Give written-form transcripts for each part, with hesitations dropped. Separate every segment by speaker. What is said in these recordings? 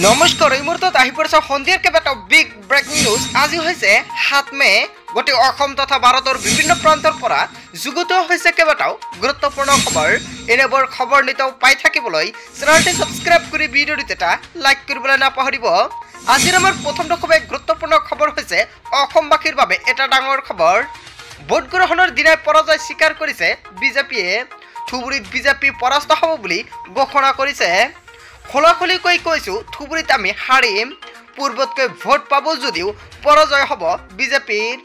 Speaker 1: নমস্কাৰ এই মুহূৰ্তত আহি পৰিছে সন্ধিয়াৰ কেইবাটাও বিগ ব্ৰেকিং নিউজ। আজি হৈছে ৭ মে। গোটেই অসম তথা ভাৰতৰ বিভিন্ন প্ৰান্তৰ পৰা যুগুত হৈছে কেইবাটাও গুৰুত্বপূৰ্ণ খবৰ। এনেবোৰ খবৰ নিতৌ পাই থাকিবলৈ চেনেলটি ছাবস্ক্ৰাইব কৰি ভিডিঅ'টো এটা লাইক কৰিবলৈ নাপাহৰিব। আজিৰ আমাৰ প্ৰথমটো খুব গুৰুত্বপূৰ্ণ খবৰ হৈছে অসমবাসীৰ বাবে এটা ডাঙৰ খবৰ। ভোট গ্ৰহণৰ দিনাই পৰাজয় স্বীকাৰ কৰিছে বিজেপিয়ে। ধুবুৰীত বিজেপি পৰাস্ত হ'ব বুলি ঘোষণা কৰিছে। খোলাখুলিকৈ কৈছোঁ ধুবুৰীত আমি হাৰিম। পূৰ্বতকৈ ভোট পাব যদিও পৰাজয় হ'ব বিজেপিৰ।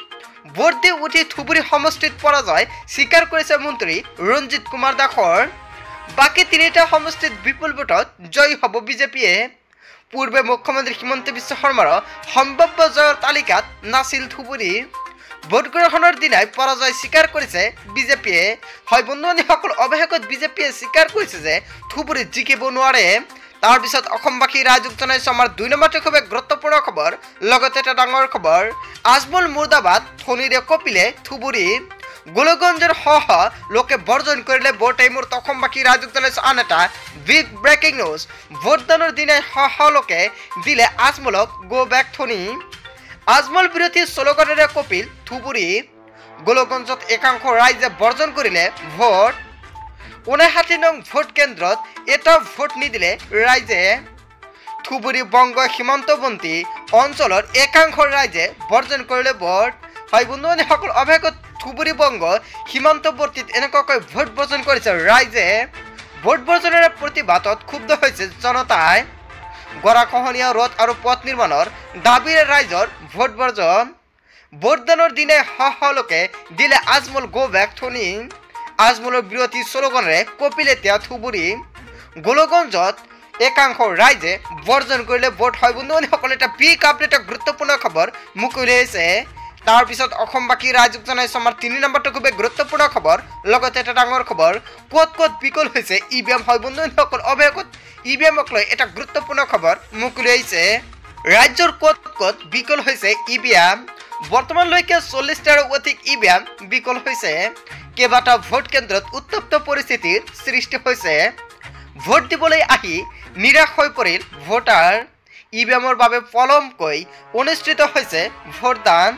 Speaker 1: ভোট দি উঠি ধুবুৰী সমষ্টিত পৰাজয় স্বীকাৰ কৰিছে মন্ত্ৰী ৰঞ্জিত কুমাৰ দাসৰ। বাকী তিনিটা সমষ্টিত বিপুল ভোটত জয়ী হ'ব বিজেপিয়ে। পূৰ্বে মুখ্যমন্ত্ৰী হিমন্ত বিশ্ব শৰ্মাৰ সম্ভাৱ্য জয়ৰ তালিকাত নাছিল ধুবুৰী। ভোট গ্ৰহণৰ দিনাই পৰাজয় স্বীকাৰ কৰিছে বিজেপিয়ে। হয় বন্ধুবান্ধৱীসকল, অৱশেষত বিজেপিয়ে স্বীকাৰ কৰিছে যে ধুবুৰীত জিকিব নোৱাৰে। তাৰ পিছত অসমবাসী ৰাইজক জনাইছো আমাৰ ২ নম্বৰটো খুব গুৰুত্বপূৰ্ণ খবৰ। লগতে এটা ডাঙৰ খবৰ, আজমল মুৰ্দাবাদ ধনীৰে কপিলে ধুবুৰী। গোলগঞ্জৰ সহ লোকে বৰ্জন কৰিলে ভোট। এই মুহূৰ্তত অসমবাসী ৰাইজক জনাইছো আন এটা বিগ ব্ৰেকিং নিউজ। ভোটদানৰ দিনাই সহ লোকে দিলে আজমলক গো বেক ধনী। আজমল বিৰোধী শ্লোগানেৰে কপিল ধুবুৰী। গোলগঞ্জত একাংশ ৰাইজে বৰ্জন কৰিলে ভোট। ৫৯ নং ভোট কেন্দ্ৰত এটা ভোট নিদিলে ৰাইজে। ধুবুৰী বংগ সীমান্তৱৰ্তী অঞ্চলৰ একাংশ ৰাইজে বৰ্জন কৰিলে ভোট। হয় বন্ধুবান্ধৱীসকল, অৱশেষত ধুবুৰী বংগ সীমান্তৱৰ্তীত এনেকুৱাকৈ ভোট বৰ্জন কৰিছে ৰাইজে। ভোট বৰ্জনেৰে প্ৰতিবাদত ক্ষুব্ধ হৈছে জনতাই। গৰাখহনীয়া ৰোধ আৰু পথ নিৰ্মাণৰ দাবীৰে ৰাইজৰ ভোট বৰ্জন। ভোটদানৰ দিনাই সহ লোকে দিলে আজমল গো বেক ধনী। আজমলৰ বিৰোধী শ্লোগানেৰে কপিল এতিয়া ধুবুৰী। গোলগঞ্জত একাংশ ৰাইজে বৰ্জন কৰিলে ভোট। হয় বন্ধুবান্ধৱীসকল, এটা বিগ আপডেট, এটা গুৰুত্বপূৰ্ণ খবৰ মুখ উলিয়াইছে। তাৰপিছত অসমবাসী ৰাইজক জনাইছো আমাৰ ৩ নম্বৰটো খুব গুৰুত্বপূৰ্ণ খবৰ। লগতে এটা ডাঙৰ খবৰ, ক'ত ক'ত বিকল হৈছে ইভিএম। হয় বন্ধুবান্ধৱীসকল, অৱশেষত ইভিএমক লৈ এটা গুৰুত্বপূৰ্ণ খবৰ মুখ উলিয়াইছে। ৰাজ্যৰ ক'ত ক'ত বিকল হৈছে ইভিএম। বৰ্তমানলৈকে ৪০টাৰো অধিক ইভিএম বিকল হৈছে। কেইবাটাও ভোট কেন্দ্ৰত উত্তপ্ত পৰিস্থিতিৰ সৃষ্টি হৈছে। ভোট দিবলৈ আহি নিৰাশ হৈ পৰিল ভোটাৰ। ইভিএমৰ বাবে পলমকৈ অনুষ্ঠিত হৈছে ভোটদান।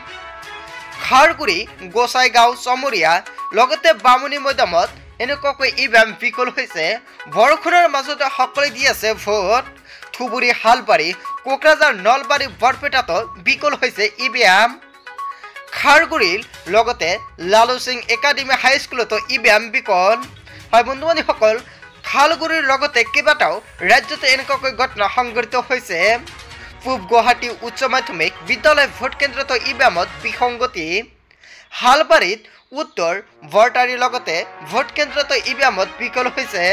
Speaker 1: খাৰগুৰি, গোসাইগাঁও, চমৰীয়া লগতে বামুণী মৈদামত এনেকুৱাকৈ ইভিএম বিকল হৈছে। বৰষুণৰ মাজতে সকলোৱে দি আছে ভোট। ধুবুৰী, হালবাৰী, কোকৰাঝাৰ, নলবাৰী, বৰপেটাতো বিকল হৈছে ইভিএম। খাৰগুৰিৰ লগতে লালু সিং একাডেমী হাইস্কুলতো ইভিএম বিকল। হয় বন্ধুবান্ধৱীসকল, খালগুৰিৰ লগতে কেইবাটাও ৰাজ্যতে এনেকুৱাকৈ ঘটনা সংঘটিত হৈছে। পূব গুৱাহাটী উচ্চ মাধ্যমিক বিদ্যালয় ভোট কেন্দ্ৰতো ইভিএমত বিসংগতি। হালবাৰীত উত্তৰ বৰটাৰীৰ লগতে ভোট কেন্দ্ৰতো ইভিএমত বিকল হৈছে।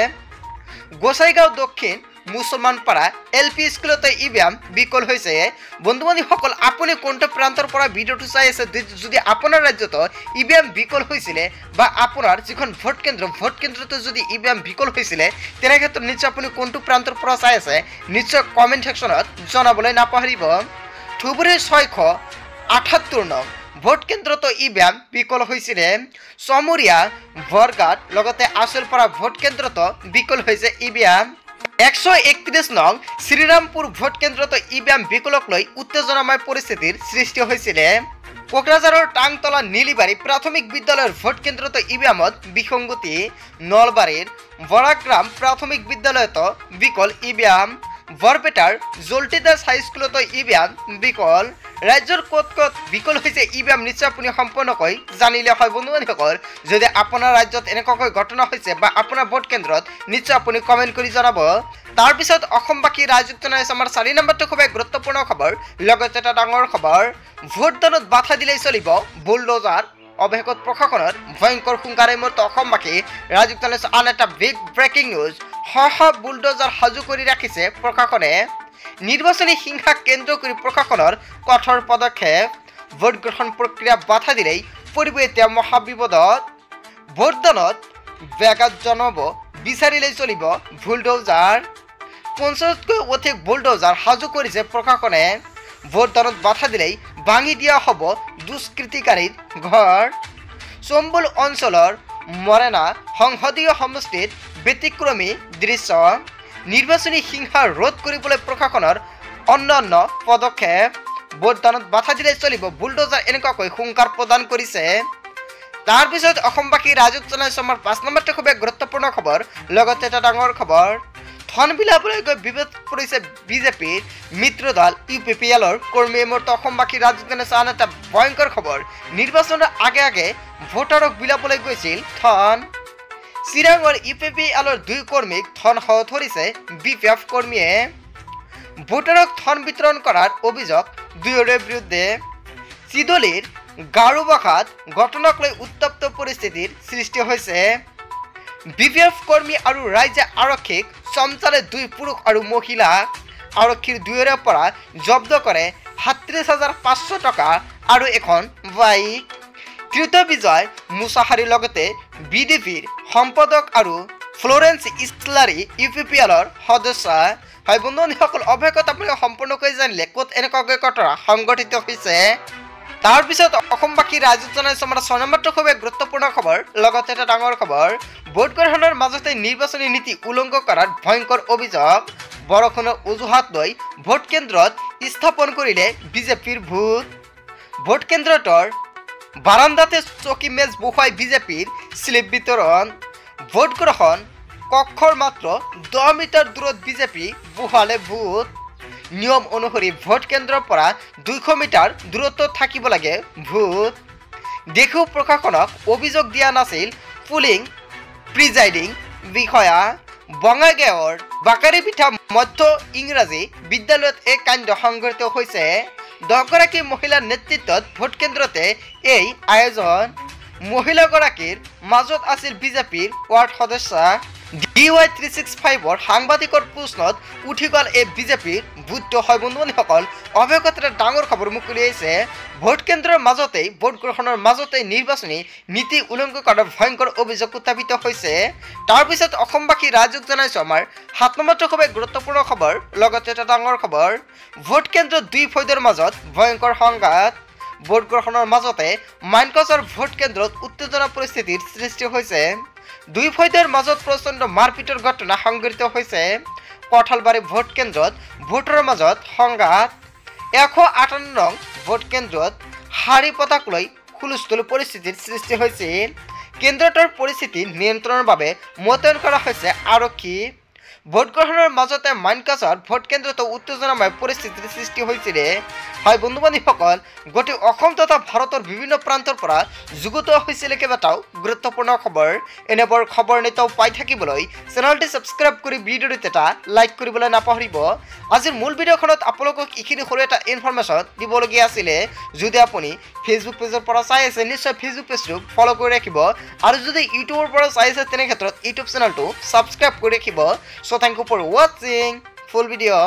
Speaker 1: গোসাইগাঁও দক্ষিণ মুছলমান পাৰা LP স্কুলতে ইভিএম বিকল হৈছে। বন্ধুবান্ধৱীসকল, আপুনি কোনটো প্ৰান্তৰ পৰা ভিডিঅ'টো চাই আছে, যদি আপোনাৰ ৰাজ্যতো ইভিএম বিকল হৈছিলে বা আপোনাৰ যিখন ভোট কেন্দ্ৰতো যদি ইভিএম বিকল হৈছিলে, তেনে ক্ষেত্ৰত নিশ্চয় আপুনি কোনটো প্ৰান্তৰ পৰা চাই আছে নিশ্চয় কমেণ্ট ছেকশ্যনত জনাবলৈ নাপাহৰিব। ধুবুৰীৰ ৬৭৮ নং ভোট কেন্দ্ৰতো ইভিএম বিকল হৈছিলে। চমৰীয়া, বৰগাঁত লগতে আচলপাৰা ভোট কেন্দ্ৰতো বিকল হৈছে ইভিএম। ১৩১ নং শ্ৰীৰামপুৰ ভোট কেন্দ্ৰতো ইভিএম বিকলক লৈ উত্তেজনাময় পৰিস্থিতিৰ সৃষ্টি হৈছিলে। কোকৰাঝাৰৰ টাংতলা নীলিবাৰী প্ৰাথমিক বিদ্যালয়ৰ ভোট কেন্দ্ৰতো ইভিএমত বিসংগতি। নলবাৰীৰ বৰাগ্ৰাম প্ৰাথমিক বিদ্যালয়তো বিকল ইভিএম। বৰপেটাৰ জল্টিদাস হাইস্কুলতো ইভিএম বিকল। ৰাজ্যৰ ক'ত ক'ত বিকল হৈছে ইভিএম নিশ্চয় আপুনি সম্পূৰ্ণকৈ জানিলে। হয় বন্ধুবান্ধৱীসকল, যদি আপোনাৰ ৰাজ্যত এনেকুৱাকৈ ঘটনা হৈছে বা আপোনাৰ ভোট কেন্দ্ৰত নিশ্চয় আপুনি কমেণ্ট কৰি জনাব। তাৰপিছত অসমবাসী ৰাইজক জনাইছে আমাৰ ৪ নম্বৰটো খুব গুৰুত্বপূৰ্ণ খবৰ। লগতে এটা ডাঙৰ খবৰ, ভোটদানত বাধা দিলেই চলিব বুলডোজাৰ। অৱশেষত প্ৰশাসনৰ ভয়ংকৰ হুংকাৰে মুহূৰ্ত অসমবাসী ৰাইজক জনাইছে আন এটা বিগ ব্ৰেকিং নিউজ। বুলডোজাৰ সাজু কৰি ৰাখিছে প্ৰশাসনে। নিৰ্বাচনী হিংসাক কেন্দ্ৰ কৰি প্ৰশাসনৰ কঠোৰ পদক্ষেপ। ভোট গ্ৰহণ প্ৰক্ৰিয়া বাধা দিলেই পৰিব এতিয়া মহাবিপদত। ভোটদানত ব্যাঘাত জনাব বিচাৰিলেই চলিব বুলডোজাৰ। ৫০তকৈ অধিক বুলডোজাৰ সাজু কৰিছে প্ৰশাসনে। ভোটদানত বাধা দিলেই ভাঙি দিয়া হ'ব দুষ্কৃতিকাৰীৰ ঘৰ। চম্বুল অঞ্চলৰ মৰেনা সংসদীয় সমষ্টিত ব্যতিক্ৰমী দৃশ্য। নিৰ্বাচনী হিংসা ৰোধ কৰিবলৈ প্ৰশাসনৰ অন্যান্য পদক্ষেপ ভোটদানত বাধা দিলে চলিব বুলডোজাৰ এনেকুৱাকৈ হুংকাৰ প্ৰদান কৰিছে। তাৰ পিছত অসমবাসী ৰাজুক জনাইছো আমাৰ 5 নম্বৰটো খুবেই গুৰুত্বপূৰ্ণ খবৰ। লগতে এটা ডাঙৰ খবৰ, ধন বিলাবলৈ গৈ বিবাদ পৰিছে বিজেপিৰ মিত্ৰ দল UPPLৰ কৰ্মী। মুহূৰ্ত অসমবাসী ৰাজুক জনাইছো আন এটা ভয়ংকৰ খবৰ, নিৰ্বাচনৰ আগে আগে ভোটাৰক বিলাবলৈ গৈছিল ধন। চিৰাঙৰ UPPLৰ 2 কৰ্মীক ধন সহ ধৰিছে BPF কৰ্মীয়ে। ভোটাৰক ধন বিতৰণ কৰাৰ অভিযোগ দুয়োৰে বিৰুদ্ধে। চিদলিৰ গাৰুবাখাত ঘটনাক লৈ উত্তপ্ত পৰিস্থিতিৰ সৃষ্টি হৈছে। BPF কৰ্মী আৰু ৰাইজে আৰক্ষীক চমচালে 2 পুৰুষ আৰু মহিলা। আৰক্ষীৰ দুয়োৰে পৰা জব্দ কৰে 37,500 টকা আৰু এখন বাইক। তৃতীয় বিজয় মুছাহাৰীৰ লগতে BDPৰ সম্পাদক আৰু ফ্লোৰেন্স ইছলাৰী UPPLৰ সদস্য। হয় বন্ধুসকল, অৱশেষত আপুনি সম্পূৰ্ণকৈ জানিলে ক'ত এনেকুৱাকৈ ঘটনা সংঘটিত হৈছে। তাৰপিছত অসমবাসী ৰাইজক জনাইছো আমাৰ 6 নম্বৰটো খুবেই গুৰুত্বপূৰ্ণ খবৰ। লগতে এটা ডাঙৰ খবৰ, ভোট গ্ৰহণৰ মাজতে নিৰ্বাচনী নীতি উলংঘন কৰাৰ ভয়ংকৰ অভিযোগ। বৰষুণৰ অজুহাত লৈ ভোট কেন্দ্ৰত স্থাপন কৰিলে বিজেপিৰ ভোট। ভোট কেন্দ্ৰটোৰ বাৰান্দাতে চকী মেজ বহুৱাই বিজেপিৰ শ্লিপ বিতৰণ। ভোট গ্ৰহণ কক্ষৰ মাত্ৰ 10 মিটাৰ দূৰত বিজেপি বহুৱালে ভোট। নিয়ম অনুসৰি ভোট কেন্দ্ৰৰ পৰা 200 মিটাৰ দূৰত্ব থাকিব লাগে ভোট। দেখো প্ৰশাসনক অভিযোগ দিয়া নাছিল পুলিং প্ৰিজাইডিং বিষয়া। বঙাইগাঁৱৰ বাকাৰীপিঠা মধ্য ইংৰাজী বিদ্যালয়ত এই কাণ্ড সংঘটিত হৈছে। 10 গৰাকী মহিলাৰ নেতৃত্বত ভোট কেন্দ্ৰতে এই আয়োজন। মহিলাগৰাকীৰ মাজত আছিল বিজেপিৰ ৱাৰ্ড সদস্য। DY 365ৰ সাংবাদিকৰ প্ৰশ্নত উঠি গ'ল এই বিজেপিৰ ভোটটো। হয় বন্ধুসকল, অৱশেষত এটা ডাঙৰ খবৰ মুকলি হৈছে। ভোট কেন্দ্ৰৰ মাজতেই ভোট গ্ৰহণৰ মাজতেই নিৰ্বাচনী নীতি উলংঘন কৰাৰ ভয়ংকৰ অভিযোগ উত্থাপিত হৈছে। তাৰপিছত অসমবাসী ৰাইজক জনাইছো আমাৰ 7 নম্বৰটো খুবেই গুৰুত্বপূৰ্ণ খবৰ। লগতে এটা ডাঙৰ খবৰ, ভোট কেন্দ্ৰত 2 ফৈদৰ মাজত ভয়ংকৰ সংঘাত। ভোট গ্ৰহণৰ মাজতে মাইনকছৰ ভোট কেন্দ্ৰত উত্তেজনা পৰিস্থিতিৰ সৃষ্টি হৈছে। 2 ফৈদৰ মাজত প্ৰচণ্ড মাৰপিটৰ ঘটনা সংঘটিত হৈছে। কঠালবাৰী ভোট কেন্দ্ৰত ভোটৰ মাজত সংঘাত। 158 নং ভোট কেন্দ্ৰত শাৰী পতাক লৈ হুলস্থুল পৰিস্থিতিৰ সৃষ্টি হৈছিল। কেন্দ্ৰটোৰ পৰিস্থিতি নিয়ন্ত্ৰণৰ বাবে মোতায়েন কৰা হৈছে আৰক্ষী। ভোট গ্ৰহণৰ মাজতে মাইনকাছৰ ভোট কেন্দ্ৰতো উত্তেজনাময় পৰিস্থিতিৰ সৃষ্টি হৈছিল। হয় বন্ধু বান্ধৱীসকল, গোটেই অসম তথা ভাৰতৰ বিভিন্ন প্ৰান্তৰ পৰা যুগুত হৈছিল কেইবাটাও গুৰুত্বপূৰ্ণ খবৰ। এনেবোৰ খবৰ নিতৌ পাই থাকিবলৈ চেনেলটি ছাবস্ক্ৰাইব কৰি ভিডিঅ'টোত এটা লাইক কৰিবলৈ নাপাহৰিব। আজিৰ মূল ভিডিঅ'খনত আপোনালোকক এইখিনি সৰু এটা ইনফৰমেশ্যন দিবলগীয়া আছিলে। যদি আপুনি ফেচবুক পেজৰ পৰা চাই আছে নিশ্চয় ফেচবুক পেজটো ফ'ল' কৰি ৰাখিব, আৰু যদি ইউটিউবৰ পৰা চাই আছে তেনে ক্ষেত্ৰত ইউটিউব চেনেলটো ছাবস্ক্ৰাইব কৰি ৰাখিব। So thank you for watching full video.